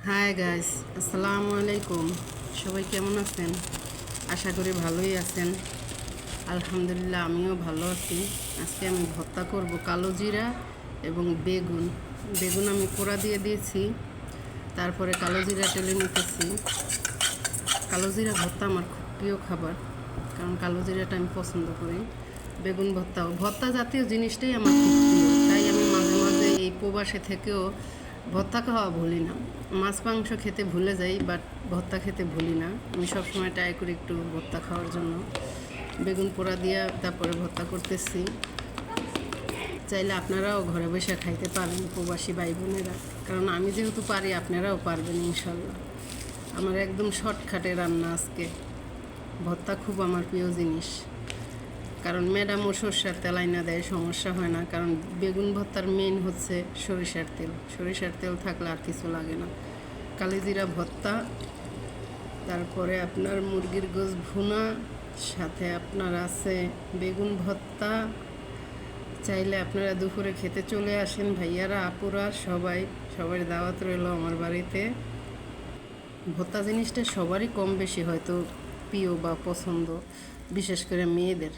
Hi guys, আসসালামু আলাইকুম। সবাই কেমন আছেন? আশা করি ভালোই আছেন। আলহামদুলিল্লাহ, আমিও ভালো আছি। আজকে আমি ভর্তা করব কালো জিরা এবং বেগুন। বেগুন আমি পোড়া দিয়ে দিয়েছি, তারপরে কালো জিরা টেলে নিতেছি। কালো জিরা ভর্তা আমার খুব প্রিয় খাবার, কারণ কালো জিরাটা আমি পছন্দ করি। বেগুন ভর্তাও, ভর্তা জাতীয় জিনিসটাই আমার খুব প্রিয়, তাই আমি মাঝে মাঝে এই প্রবাসে থেকেও ভর্তা খাওয়া ভুলি না। মাছ মাংস খেতে ভুলে যাই, বাট ভর্তা খেতে ভুলি না। আমি সবসময় ট্রাই করি একটু ভর্তা খাওয়ার জন্য। বেগুন পোড়া দিয়ে তারপরে ভর্তা করতেছি। চাইলে আপনারাও ঘরে বসে খাইতে পারেন, প্রবাসী ভাই বোনেরা। কারণ আমি যেহেতু পারি, আপনারাও পারবেন ইনশাল্লাহ। আমার একদম শর্টকাটে রান্না আজকে। ভর্তা খুব আমার প্রিয় জিনিস, কারণ ম্যাডামও সরষের তেল আইনা দেয়, সমস্যা হয় না। কারণ বেগুন ভর্তার মেইন হচ্ছে সরিষার তেল। সরিষার তেল থাকলে আর কিছু লাগে না। কালিজিরা ভর্তা, তারপরে আপনার মুরগির গোশ ভুনা, সাথে আপনার আছে বেগুন ভর্তা। চাইলে আপনারা দুপুরে খেতে চলে আসেন, ভাইয়ারা আপুরা সবাই দাওয়াত রইল আমার বাড়িতে। ভর্তা জিনিসটা সবারই কম বেশি হয়তো প্রিয় বা পছন্দ, বিশেষ করে মেয়েদের।